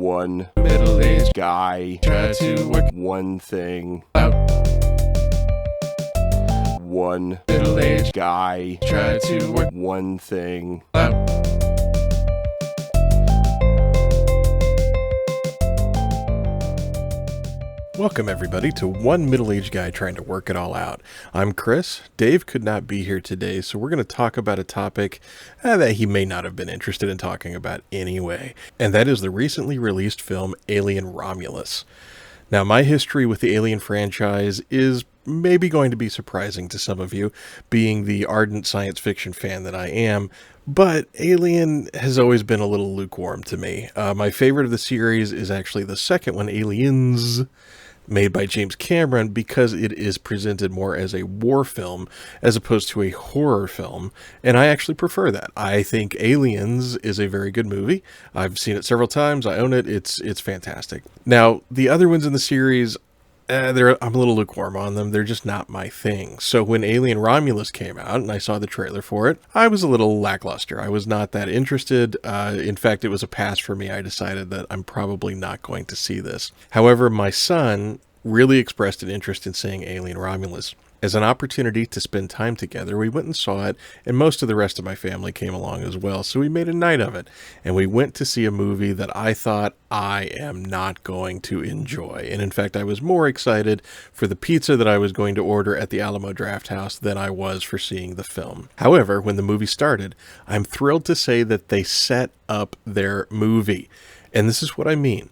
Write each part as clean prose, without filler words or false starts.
One middle-aged guy try to work one thing out. One middle-aged guy try to work one thing out. Welcome everybody to One Middle-Aged Guy Trying to Work It All Out. I'm Chris. Dave could not be here today, so we're going to talk about a topic that he may not have been interested in talking about anyway, and that is the recently released film Alien Romulus. Now, my history with the Alien franchise is maybe going to be surprising to some of you, being the ardent science fiction fan that I am, but Alien has always been a little lukewarm to me. My favorite of the series is actually the second one, Aliens, made by James Cameron, because it is presented more as a war film as opposed to a horror film, and I actually prefer that. I think Aliens is a very good movie. I've seen it several times. I own it. It's fantastic. Now, the other ones in the series, I'm a little lukewarm on them. They're just not my thing. So when Alien Romulus came out and I saw the trailer for it, I was a little lackluster. I was not that interested. In fact, it was a pass for me. I decided that I'm probably not going to see this. However, my son really expressed an interest in seeing Alien Romulus. As an opportunity to spend time together, we went and saw it, and most of the rest of my family came along as well, so we made a night of it. And we went to see a movie that I thought I am not going to enjoy. And in fact, I was more excited for the pizza that I was going to order at the Alamo Drafthouse than I was for seeing the film. However, when the movie started, I'm thrilled to say that they set up their movie. And this is what I mean.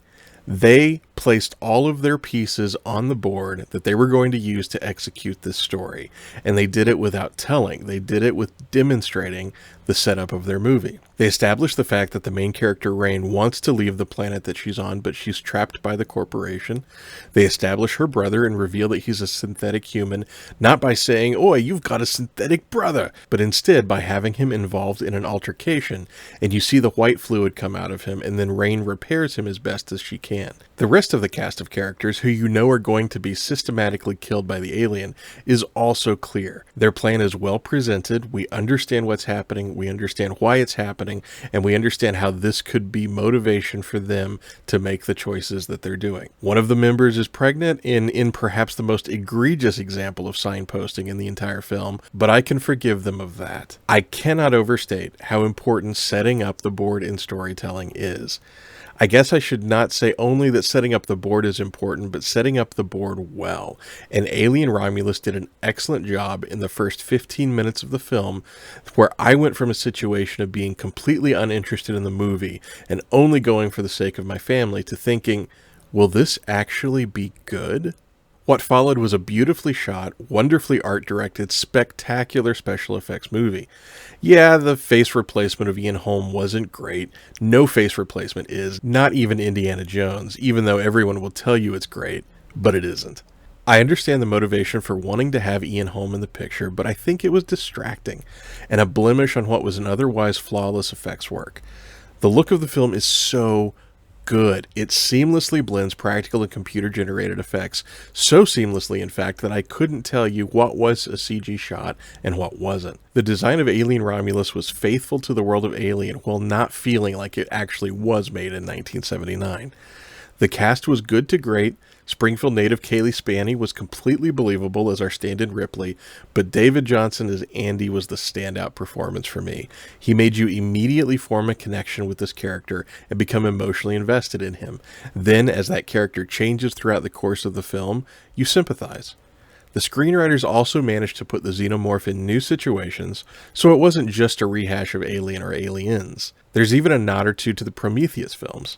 They placed all of their pieces on the board that they were going to use to execute this story. And they did it without telling. They did it with demonstrating the setup of their movie. They established the fact that the main character, Rain, wants to leave the planet that she's on, but she's trapped by the corporation. They establish her brother and reveal that he's a synthetic human, not by saying, "Oi, you've got a synthetic brother," but instead by having him involved in an altercation, and you see the white fluid come out of him, and then Rain repairs him as best as she can. The rest of the cast of characters, who you know are going to be systematically killed by the alien, is also clear. Their plan is well presented. We understand what's happening. We understand why it's happening, and we understand how this could be motivation for them to make the choices that they're doing. One of the members is pregnant in perhaps the most egregious example of signposting in the entire film, but I can forgive them of that. I cannot overstate how important setting up the board in storytelling is. I guess I should not say only that setting up the board is important, but setting up the board well. And Alien Romulus did an excellent job in the first 15 minutes of the film, where I went from a situation of being completely uninterested in the movie and only going for the sake of my family to thinking, will this actually be good? What followed was a beautifully shot, wonderfully art-directed, spectacular special effects movie. Yeah, the face replacement of Ian Holm wasn't great. No face replacement is, not even Indiana Jones, even though everyone will tell you it's great, but it isn't. I understand the motivation for wanting to have Ian Holm in the picture, but I think it was distracting, and a blemish on what was an otherwise flawless effects work. The look of the film is so good. It seamlessly blends practical and computer-generated effects, so seamlessly, in fact, that I couldn't tell you what was a CG shot and what wasn't. The design of Alien Romulus was faithful to the world of Alien while not feeling like it actually was made in 1979. The cast was good to great. Springfield native Kaylee Spaney was completely believable as our stand-in Ripley, but David Johnson as Andy was the standout performance for me. He made you immediately form a connection with this character and become emotionally invested in him. Then, as that character changes throughout the course of the film, you sympathize. The screenwriters also managed to put the xenomorph in new situations, so it wasn't just a rehash of Alien or Aliens. There's even a nod or two to the Prometheus films.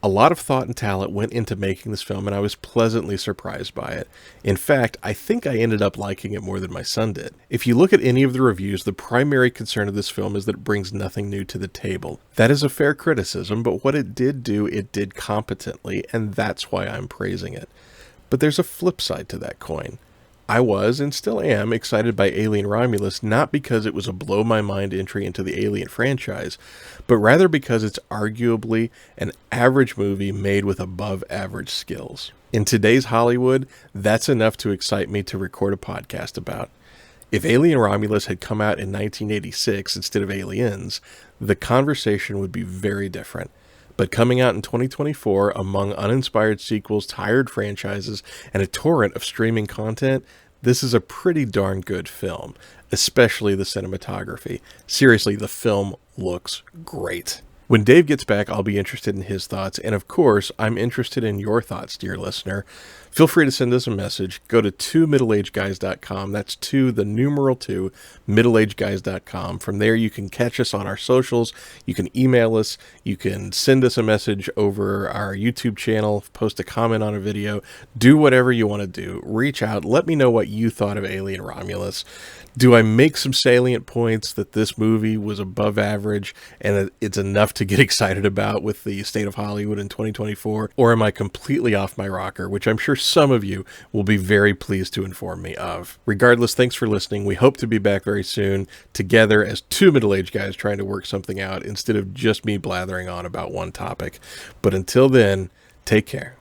A lot of thought and talent went into making this film, and I was pleasantly surprised by it. In fact, I think I ended up liking it more than my son did. If you look at any of the reviews, the primary concern of this film is that it brings nothing new to the table. That is a fair criticism, but what it did competently, and that's why I'm praising it. But there's a flip side to that coin. I was, and still am, excited by Alien Romulus, not because it was a blow-my-mind entry into the Alien franchise, but rather because it's arguably an average movie made with above-average skills. In today's Hollywood, that's enough to excite me to record a podcast about. If Alien Romulus had come out in 1986 instead of Aliens, the conversation would be very different. But coming out in 2024, among uninspired sequels, tired franchises, and a torrent of streaming content, this is a pretty darn good film, especially the cinematography. Seriously, the film looks great. When Dave gets back, I'll be interested in his thoughts, and of course, I'm interested in your thoughts, dear listener. Feel free to send us a message. Go to 2middleageguys.com. That's 2, the numeral 2, middleageguys.com. From there, you can catch us on our socials. You can email us. You can send us a message over our YouTube channel, post a comment on a video. Do whatever you want to do. Reach out. Let me know what you thought of Alien Romulus. Do I make some salient points that this movie was above average and it's enough to get excited about with the state of Hollywood in 2024? Or am I completely off my rocker, which I'm sure some of you will be very pleased to inform me of? Regardless, thanks for listening. We hope to be back very soon together as 2 middle-aged guys trying to work something out instead of just me blathering on about one topic. But until then, take care.